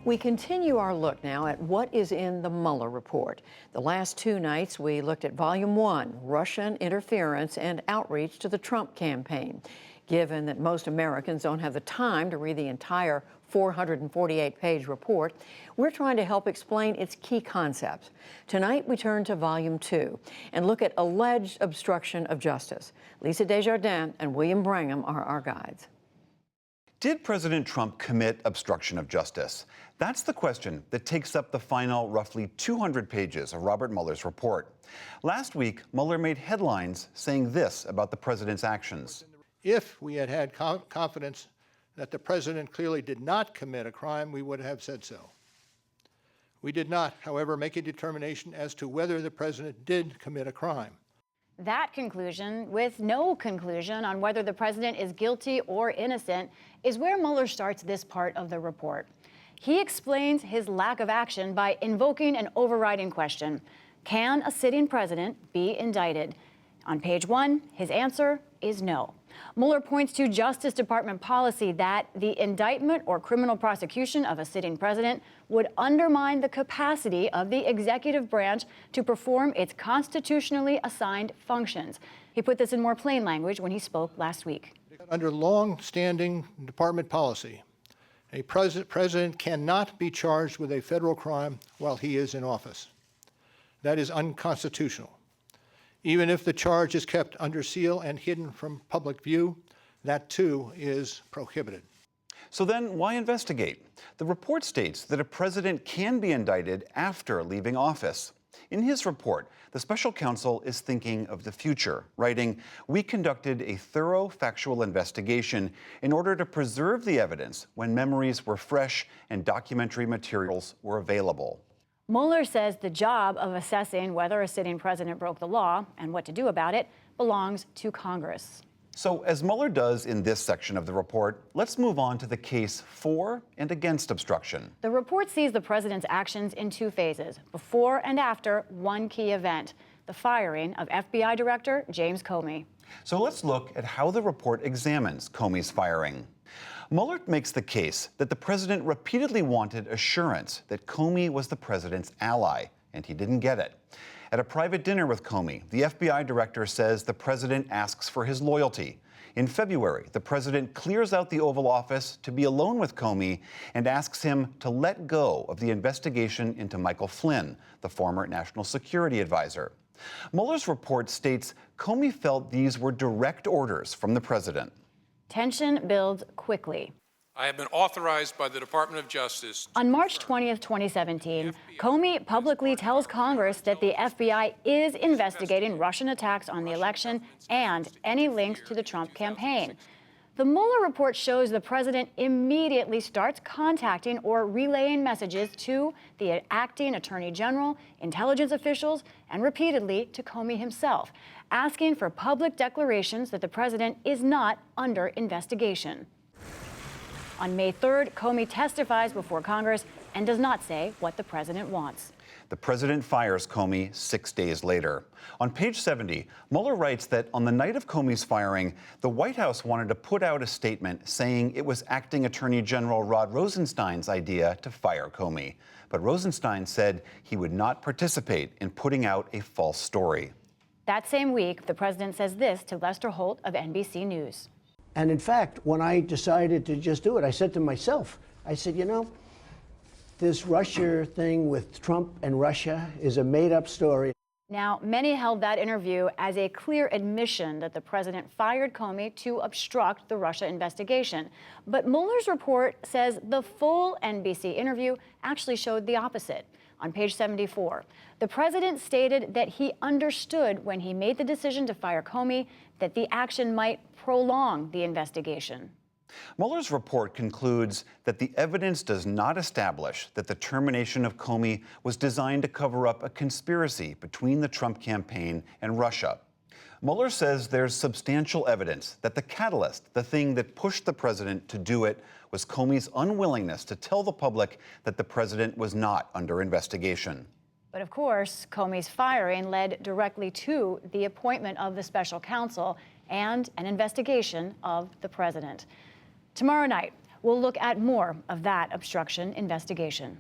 We continue our look now at what is in the Mueller report. The last two nights, we looked at Volume 1, Russian interference and outreach to the Trump campaign. Given that most Americans don't have the time to read the entire 448-page report, we're trying to help explain its key concepts. Tonight, we turn to Volume 2 and look at alleged obstruction of justice. Lisa Desjardins and William Brangham are our guides. Did President Trump commit obstruction of justice? That's the question that takes up the final roughly 200 pages of Robert Mueller's report. Last week, Mueller made headlines saying this about the president's actions. If we had had confidence that the president clearly did not commit a crime, we would have said so. We did not, however, make a determination as to whether the president did commit a crime. That conclusion, with no conclusion on whether the president is guilty or innocent, is where Mueller starts this part of the report. He explains his lack of action by invoking an overriding question: can a sitting president be indicted? On page 1, his answer is no. Mueller points to Justice Department policy that the indictment or criminal prosecution of a sitting president would undermine the capacity of the executive branch to perform its constitutionally assigned functions. He put this in more plain language when he spoke last week. Under long-standing department policy, a president cannot be charged with a federal crime while he is in office. That is unconstitutional. Even if the charge is kept under seal and hidden from public view, that too is prohibited. So then why investigate? The report states that a president can be indicted after leaving office. In his report, the special counsel is thinking of the future, writing, "We conducted a thorough factual investigation in order to preserve the evidence when memories were fresh and documentary materials were available." Mueller says the job of assessing whether a sitting president broke the law and what to do about it belongs to Congress. So as Mueller does in this section of the report, let's move on to the case for and against obstruction. The report sees the president's actions in two phases, before and after one key event, the firing of FBI Director James Comey. So let's look at how the report examines Comey's firing. Mueller makes the case that the president repeatedly wanted assurance that Comey was the president's ally, and he didn't get it. At a private dinner with Comey, the FBI director says the president asks for his loyalty. In February, the president clears out the Oval Office to be alone with Comey and asks him to let go of the investigation into Michael Flynn, the former national security advisor. Mueller's report states Comey felt these were direct orders from the president. Tension builds quickly. I have been authorized by the Department of Justice. On March 20th, 2017, Comey publicly tells Congress that the FBI is investigating Russian attacks on the election and any links to the Trump campaign. The Mueller report shows the president immediately starts contacting or relaying messages to the acting attorney general, intelligence officials, and repeatedly to Comey himself, asking for public declarations that the president is not under investigation. On May 3rd, Comey testifies before Congress and does not say what the president wants. The president fires Comey 6 days later. On page 70, Mueller writes that on the night of Comey's firing, the White House wanted to put out a statement saying it was acting Attorney General Rod Rosenstein's idea to fire Comey. But Rosenstein said he would not participate in putting out a false story. That same week, the president says this to Lester Holt of NBC News. And in fact, when I decided to just do it, I said to myself, I said, you know, this Russia thing with Trump and Russia is a made-up story. Now, many held that interview as a clear admission that the president fired Comey to obstruct the Russia investigation. But Mueller's report says the full NBC interview actually showed the opposite. On page 74, the president stated that he understood when he made the decision to fire Comey that the action might prolong the investigation. Mueller's report concludes that the evidence does not establish that the termination of Comey was designed to cover up a conspiracy between the Trump campaign and Russia. Mueller says there's substantial evidence that the catalyst, the thing that pushed the president to do it, was Comey's unwillingness to tell the public that the president was not under investigation. But of course, Comey's firing led directly to the appointment of the special counsel and an investigation of the president. Tomorrow night, We'll look at more of that obstruction investigation.